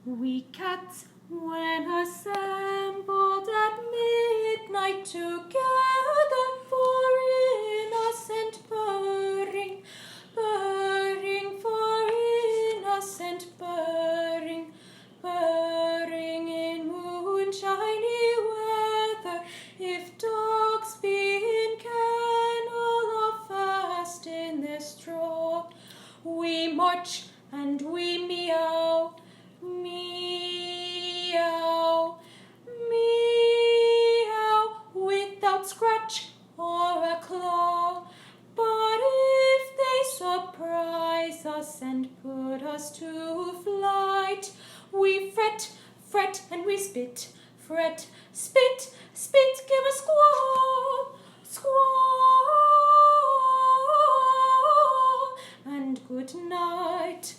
We cats, when assembled at midnight together for innocent purring, purring for innocent purring, purring in moonshiny weather, if dogs be in kennel or fast in their straw, we march and we meow, meow, meow, without scratch or a claw. But if they surprise us and put us to flight, we fret, fret, and we spit, fret, spit, spit, give a squall, squall, and good night.